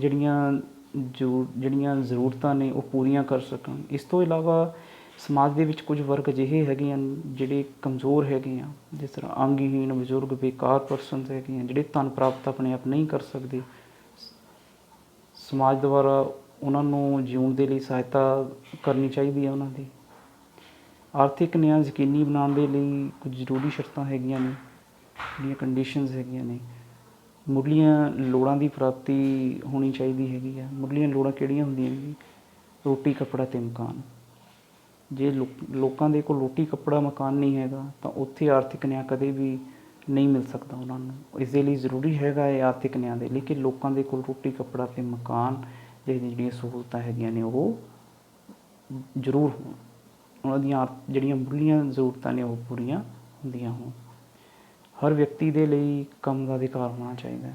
ਜਿਹੜੀਆਂ ਜ਼ਰੂਰਤਾਂ ਨੇ ਉਹ ਪੂਰੀਆਂ ਕਰ ਸਕਣ। ਇਸ ਤੋਂ ਇਲਾਵਾ ਸਮਾਜ ਦੇ ਵਿੱਚ ਕੁਝ ਵਰਗ ਅਜਿਹੇ ਹੈਗੇ ਹਨ ਜਿਹੜੇ ਕਮਜ਼ੋਰ ਹੈਗੇ ਆ, ਜਿਸ ਤਰ੍ਹਾਂ ਅੰਗਹੀਣ ਬਜ਼ੁਰਗ ਬੇਕਾਰ ਪਰਸਨਸ ਹੈਗੇ ਆ, ਜਿਹੜੇ ਧਨ ਪ੍ਰਾਪਤ ਆਪਣੇ ਆਪ ਨਹੀਂ ਕਰ ਸਕਦੇ। ਸਮਾਜ ਦੁਆਰਾ ਉਹਨਾਂ ਨੂੰ ਜਿਉਣ ਦੇ ਲਈ ਸਹਾਇਤਾ ਕਰਨੀ ਚਾਹੀਦੀ ਹੈ ਉਹਨਾਂ ਦੀ। ਆਰਥਿਕ ਨਿਆਂ ਯਕੀਨੀ ਬਣਾਉਣ ਦੇ ਲਈ ਕੁਝ ਜ਼ਰੂਰੀ ਸ਼ਰਤਾਂ ਹੈਗੀਆਂ ਨੇ, ਜਿਹੜੀਆਂ ਕੰਡੀਸ਼ਨਸ ਹੈਗੀਆਂ ਨੇ। ਮੁੱਢਲੀਆਂ ਲੋੜਾਂ ਦੀ ਪ੍ਰਾਪਤੀ ਹੋਣੀ ਚਾਹੀਦੀ ਹੈਗੀ ਆ। ਮੁੱਢਲੀਆਂ ਲੋੜਾਂ ਕਿਹੜੀਆਂ ਹੁੰਦੀਆਂ ਨੇ? ਰੋਟੀ, ਕੱਪੜਾ ਅਤੇ ਮਕਾਨ। ਜੇ ਲੋਕਾਂ ਦੇ ਕੋਲ ਰੋਟੀ, ਕੱਪੜਾ, ਮਕਾਨ ਨਹੀਂ ਹੈਗਾ ਤਾਂ ਉੱਥੇ ਆਰਥਿਕ ਨਿਆਂ ਕਦੇ ਵੀ ਨਹੀਂ ਮਿਲ ਸਕਦਾ ਉਹਨਾਂ ਨੂੰ। ਇਸ ਦੇ ਲਈ ਜ਼ਰੂਰੀ ਹੈਗਾ ਹੈ ਆਰਥਿਕ ਨਿਆਂ ਦੇ ਲਈ ਕਿ ਲੋਕਾਂ ਦੇ ਕੋਲ ਰੋਟੀ, ਕੱਪੜਾ ਅਤੇ ਮਕਾਨ ਜਿਹੜੀਆਂ ਸਹੂਲਤਾਂ ਹੈਗੀਆਂ ਨੇ ਉਹ ਜ਼ਰੂਰ ਹੋਣ। ਉਹਨਾਂ ਦੀਆਂ ਜਿਹੜੀਆਂ ਮੁੱਢਲੀਆਂ ਜ਼ਰੂਰਤਾਂ ਨੇ ਉਹ ਪੂਰੀਆਂ ਹੁੰਦੀਆਂ ਹੋਣ। ਹਰ ਵਿਅਕਤੀ ਦੇ ਲਈ ਕੰਮ ਦਾ ਅਧਿਕਾਰ ਹੋਣਾ ਚਾਹੀਦਾ।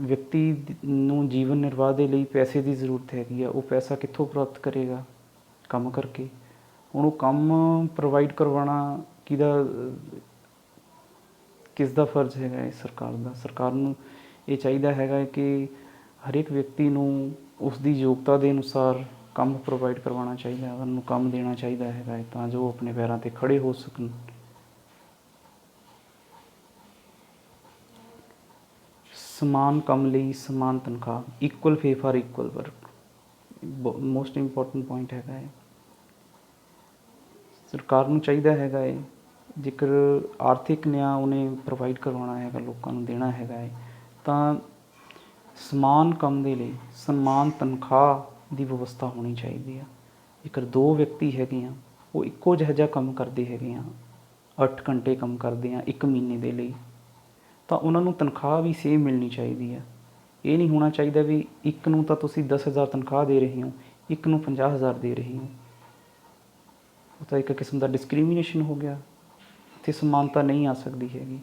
ਵਿਅਕਤੀ ਨੂੰ ਜੀਵਨ ਨਿਰਵਾਹ ਦੇ ਲਈ ਪੈਸੇ ਦੀ ਜ਼ਰੂਰਤ ਹੈਗੀ ਆ। ਉਹ ਪੈਸਾ ਕਿੱਥੋਂ ਪ੍ਰਾਪਤ ਕਰੇਗਾ? ਕੰਮ ਕਰਕੇ। ਉਹਨੂੰ ਕੰਮ ਪ੍ਰੋਵਾਈਡ ਕਰਵਾਉਣਾ ਕਿਸ ਦਾ ਫਰਜ਼ ਹੈਗਾ? ਇਹ ਸਰਕਾਰ ਦਾ। ਸਰਕਾਰ ਨੂੰ ਇਹ ਚਾਹੀਦਾ ਹੈਗਾ ਕਿ ਹਰੇਕ ਵਿਅਕਤੀ ਨੂੰ ਉਸ ਦੀ ਯੋਗਤਾ ਦੇ ਅਨੁਸਾਰ ਕੰਮ ਪ੍ਰੋਵਾਈਡ ਕਰਵਾਉਣਾ ਚਾਹੀਦਾ, ਉਹਨੂੰ ਕੰਮ ਦੇਣਾ ਚਾਹੀਦਾ ਹੈਗਾ ਤਾਂ ਜੋ ਉਹ ਆਪਣੇ ਪੈਰਾਂ 'ਤੇ ਖੜ੍ਹੇ ਹੋ ਸਕਣ। ਸਮਾਨ ਕੰਮ ਲਈ ਸਮਾਨ ਤਨਖਾਹ, equal pay for equal work, most important point ਹੈਗਾ ਹੈ। ਸਰਕਾਰ ਨੂੰ ਚਾਹੀਦਾ ਹੈਗਾ ਹੈ, ਜੇਕਰ ਆਰਥਿਕ ਨਿਆਂ ਉਹਨੇ ਪ੍ਰੋਵਾਈਡ ਕਰਵਾਉਣਾ ਹੈਗਾ, ਲੋਕਾਂ ਨੂੰ ਦੇਣਾ ਹੈਗਾ ਹੈ, ਤਾਂ ਸਮਾਨ ਕੰਮ ਦੇ ਲਈ ਸਮਾਨ ਤਨਖਾਹ ਦੀ ਵਿਵਸਥਾ ਹੋਣੀ ਚਾਹੀਦੀ ਆ। ਜੇਕਰ ਦੋ ਵਿਅਕਤੀ ਹੈਗੇ ਆ, ਉਹ ਇੱਕੋ ਜਿਹਾ ਕੰਮ ਕਰਦੇ ਹੈਗੇ ਆ, 8 ਘੰਟੇ ਕੰਮ ਕਰਦੇ ਆ 1 ਮਹੀਨੇ ਦੇ ਲਈ, ਤਾਂ ਉਹਨਾਂ ਨੂੰ ਤਨਖਾਹ ਵੀ ਸੇਮ ਮਿਲਣੀ ਚਾਹੀਦੀ ਆ। ਇਹ ਨਹੀਂ ਹੋਣਾ ਚਾਹੀਦਾ ਵੀ ਇੱਕ ਨੂੰ ਤਾਂ ਤੁਸੀਂ 10,000 ਤਨਖਾਹ ਦੇ ਰਹੇ ਹੋ, ਇੱਕ ਨੂੰ 50,000 ਦੇ ਰਹੇ ਹੋ। ਉਹ ਤਾਂ ਇੱਕ ਕਿਸਮ ਦਾ ਡਿਸਕ੍ਰੀਮੀਨੇਸ਼ਨ ਹੋ ਗਿਆ। ਇੱਥੇ ਸਮਾਨਤਾ ਨਹੀਂ ਆ ਸਕਦੀ ਹੈਗੀ।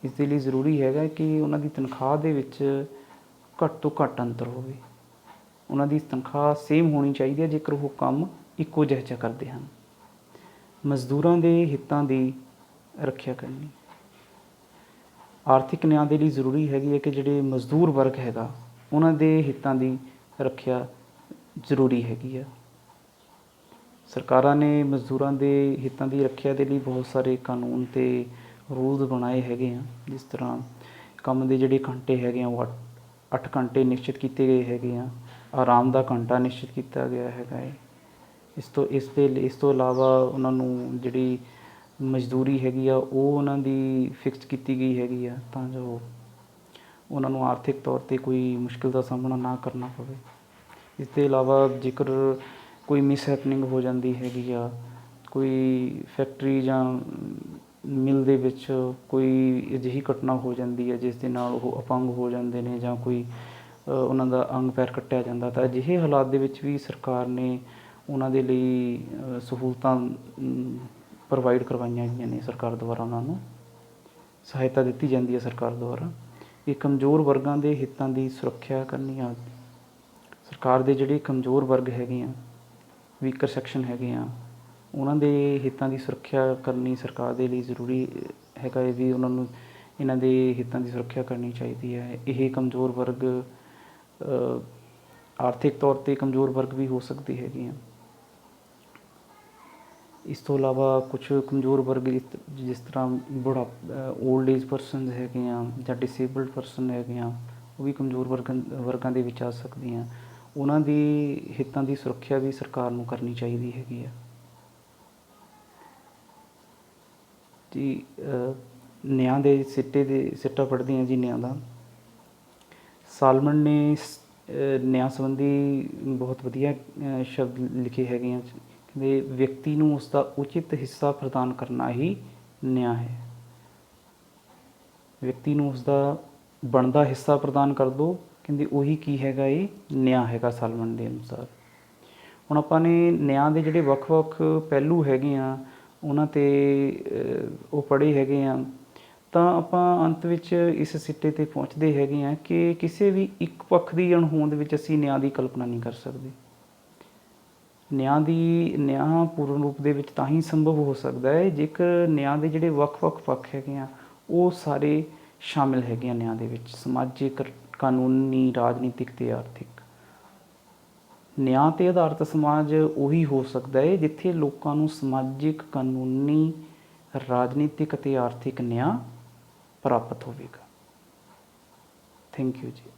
ਇਸ ਦੇ ਲਈ ਜ਼ਰੂਰੀ ਹੈਗਾ ਕਿ ਉਹਨਾਂ ਦੀ ਤਨਖਾਹ ਦੇ ਵਿੱਚ ਘੱਟ ਤੋਂ ਘੱਟ ਅੰਤਰ ਹੋਵੇ। ਉਹਨਾਂ ਦੀ ਤਨਖਾਹ ਸੇਮ ਹੋਣੀ ਚਾਹੀਦੀ ਹੈ ਜੇਕਰ ਉਹ ਕੰਮ ਇੱਕੋ ਜਿਹਾ ਕਰਦੇ ਹਨ। ਮਜ਼ਦੂਰਾਂ ਦੇ ਹਿੱਤਾਂ ਦੀ ਰੱਖਿਆ ਕਰਨੀ। ਆਰਥਿਕ ਨਿਆਂ ਦੇ ਲਈ ਜ਼ਰੂਰੀ ਹੈਗੀ ਹੈ ਕਿ ਜਿਹੜੇ ਮਜ਼ਦੂਰ ਵਰਗ ਹੈਗਾ ਉਹਨਾਂ ਦੇ ਹਿੱਤਾਂ ਦੀ ਰੱਖਿਆ ਜ਼ਰੂਰੀ ਹੈਗੀ ਆ। ਸਰਕਾਰਾਂ ਨੇ ਮਜ਼ਦੂਰਾਂ ਦੇ ਹਿੱਤਾਂ ਦੀ ਰੱਖਿਆ ਦੇ ਲਈ ਬਹੁਤ ਸਾਰੇ ਕਾਨੂੰਨ ਅਤੇ ਰੂਲਸ ਬਣਾਏ ਹੈਗੇ ਆ। ਜਿਸ ਤਰ੍ਹਾਂ ਕੰਮ ਦੇ ਜਿਹੜੇ ਘੰਟੇ ਹੈਗੇ ਆ ਉਹ 8 ਘੰਟੇ ਨਿਸ਼ਚਿਤ ਕੀਤੇ ਗਏ ਹੈਗੇ ਆ। ਆਰਾਮ ਦਾ ਘੰਟਾ ਨਿਸ਼ਚਿਤ ਕੀਤਾ ਗਿਆ ਹੈਗਾ ਹੈ। ਇਸ ਤੋਂ ਇਲਾਵਾ ਉਹਨਾਂ ਨੂੰ ਜਿਹੜੀ ਮਜ਼ਦੂਰੀ ਹੈਗੀ ਆ ਉਹ ਉਹਨਾਂ ਦੀ ਫਿਕਸ ਕੀਤੀ ਗਈ ਹੈਗੀ ਆ ਤਾਂ ਜੋ ਉਹਨਾਂ ਨੂੰ ਆਰਥਿਕ ਤੌਰ 'ਤੇ ਕੋਈ ਮੁਸ਼ਕਿਲ ਦਾ ਸਾਹਮਣਾ ਨਾ ਕਰਨਾ ਪਵੇ। ਇਸ ਤੋਂ ਇਲਾਵਾ ਜੇਕਰ ਕੋਈ ਮਿਸਹੈਪਨਿੰਗ ਹੋ ਜਾਂਦੀ ਹੈਗੀ ਆ, ਕੋਈ ਫੈਕਟਰੀ ਜਾਂ ਮਿਲ ਦੇ ਵਿੱਚ ਕੋਈ ਅਜਿਹੀ ਘਟਨਾ ਹੋ ਜਾਂਦੀ ਹੈ ਜਿਸ ਦੇ ਨਾਲ ਉਹ ਅਪੰਗ ਹੋ ਜਾਂਦੇ ਨੇ ਜਾਂ ਕੋਈ ਉਹਨਾਂ ਦਾ ਅੰਗ ਪੈਰ ਕੱਟਿਆ ਜਾਂਦਾ, ਤਾਂ ਅਜਿਹੇ ਹਾਲਾਤ ਦੇ ਵਿੱਚ ਵੀ ਸਰਕਾਰ ਨੇ ਉਹਨਾਂ ਦੇ ਲਈ ਸਹੂਲਤਾਂ ਪ੍ਰੋਵਾਈਡ ਕਰਵਾਈਆਂ ਗਈਆਂ ਨੇ। ਸਰਕਾਰ ਦੁਆਰਾ ਉਹਨਾਂ ਨੂੰ ਸਹਾਇਤਾ ਦਿੱਤੀ ਜਾਂਦੀ ਹੈ ਸਰਕਾਰ ਦੁਆਰਾ। ਇਹ ਕਮਜ਼ੋਰ ਵਰਗਾਂ ਦੇ ਹਿੱਤਾਂ ਦੀ ਸੁਰੱਖਿਆ ਕਰਨੀ ਆ। ਸਰਕਾਰ ਦੇ ਜਿਹੜੇ ਕਮਜ਼ੋਰ ਵਰਗ ਹੈਗੇ ਆ, ਵੀਕਰ ਸੈਕਸ਼ਨ ਹੈਗੇ ਆ, ਉਹਨਾਂ ਦੇ ਹਿੱਤਾਂ ਦੀ ਸੁਰੱਖਿਆ ਕਰਨੀ ਸਰਕਾਰ ਦੇ ਲਈ ਜ਼ਰੂਰੀ ਹੈਗਾ ਹੈ ਵੀ ਉਹਨਾਂ ਨੂੰ ਇਹਨਾਂ ਦੇ ਹਿੱਤਾਂ ਦੀ ਸੁਰੱਖਿਆ ਕਰਨੀ ਚਾਹੀਦੀ ਹੈ। ਇਹ ਕਮਜ਼ੋਰ ਵਰਗ ਆਰਥਿਕ ਤੌਰ 'ਤੇ ਕਮਜ਼ੋਰ ਵਰਗ ਵੀ ਹੋ ਸਕਦੇ ਹੈਗੇ ਆ। ਇਸ ਤੋਂ ਇਲਾਵਾ ਕੁਛ ਕਮਜ਼ੋਰ ਵਰਗ ਜਿਸ ਤਰ੍ਹਾਂ ਓਲਡ ਏਜ ਪਰਸਨਸ ਹੈਗੇ ਆ ਜਾਂ ਡਿਸੇਬਲਡ ਪਰਸਨ ਹੈਗੇ ਆ, ਉਹ ਵੀ ਕਮਜ਼ੋਰ ਵਰਗਾਂ ਦੇ ਵਿੱਚ ਆ ਸਕਦੀਆਂ। ਉਹਨਾਂ ਦੀ ਹਿੱਤਾਂ ਦੀ ਸੁਰੱਖਿਆ ਵੀ ਸਰਕਾਰ ਨੂੰ ਕਰਨੀ ਚਾਹੀਦੀ ਹੈਗੀ ਆ। ਜੀ ਨਿਆਂ ਦੇ ਸਿੱਟਾ ਪੜ੍ਹਦੇ ਹਾਂ ਜੀ ਨਿਆਂ ਦਾ। ਸਾਲਮਨ ਨੇ ਨਿਆਂ ਸੰਬੰਧੀ ਬਹੁਤ ਵਧੀਆ ਸ਼ਬਦ ਲਿਖੇ ਹੈਗੇ ਆ। ਕਹਿੰਦੇ ਵਿਅਕਤੀ ਨੂੰ ਉਸਦਾ ਉਚਿਤ ਹਿੱਸਾ ਪ੍ਰਦਾਨ ਕਰਨਾ ਹੀ ਨਿਆਂ ਹੈ। ਵਿਅਕਤੀ ਨੂੰ ਉਸਦਾ ਬਣਦਾ ਹਿੱਸਾ ਪ੍ਰਦਾਨ ਕਰ ਦਿਓ, ਕਹਿੰਦੇ ਉਹੀ ਕੀ ਹੈਗਾ, ਇਹ ਨਿਆਂ ਹੈਗਾ ਸਾਲਮਨ ਦੇ ਅਨੁਸਾਰ। ਹੁਣ ਆਪਾਂ ਨੇ ਨਿਆਂ ਦੇ ਜਿਹੜੇ ਵੱਖ-ਵੱਖ ਪਹਿਲੂ ਹੈਗੇ ਆ ਉਹਨਾਂ 'ਤੇ ਉਹ ਪੜ੍ਹੇ ਹੈਗੇ ਆ, ਤਾਂ ਆਪਾਂ ਅੰਤ ਵਿੱਚ ਇਸ ਸਿੱਟੇ 'ਤੇ ਪਹੁੰਚਦੇ ਹੈਗੇ ਆ ਕਿ ਕਿਸੇ ਵੀ ਇੱਕ ਪੱਖ ਦੀ ਅਣਹੋਂਦ ਵਿੱਚ ਅਸੀਂ ਨਿਆਂ ਦੀ ਕਲਪਨਾ ਨਹੀਂ ਕਰ ਸਕਦੇ। ਨਿਆਂ ਪੂਰਨ ਰੂਪ ਦੇ ਵਿੱਚ ਤਾਂ ਹੀ ਸੰਭਵ ਹੋ ਸਕਦਾ ਹੈ ਜੇਕਰ ਨਿਆਂ ਦੇ ਜਿਹੜੇ ਵੱਖ-ਵੱਖ ਪੱਖ ਹੈਗੇ ਆ ਉਹ ਸਾਰੇ ਸ਼ਾਮਿਲ ਹੈਗੇ ਆ ਨਿਆਂ ਦੇ ਵਿੱਚ, ਸਮਾਜਿਕ, ਕਾਨੂੰਨੀ, ਰਾਜਨੀਤਿਕ ਅਤੇ ਆਰਥਿਕ। ਨਿਆਂ 'ਤੇ ਆਧਾਰਿਤ ਸਮਾਜ ਉਹੀ ਹੋ ਸਕਦਾ ਹੈ ਜਿੱਥੇ ਲੋਕਾਂ ਨੂੰ ਸਮਾਜਿਕ, ਕਾਨੂੰਨੀ, ਰਾਜਨੀਤਿਕ ਅਤੇ ਆਰਥਿਕ ਨਿਆਂ ਪ੍ਰਾਪਤ ਹੋਵੇਗਾ। ਥੈਂਕ ਯੂ ਜੀ।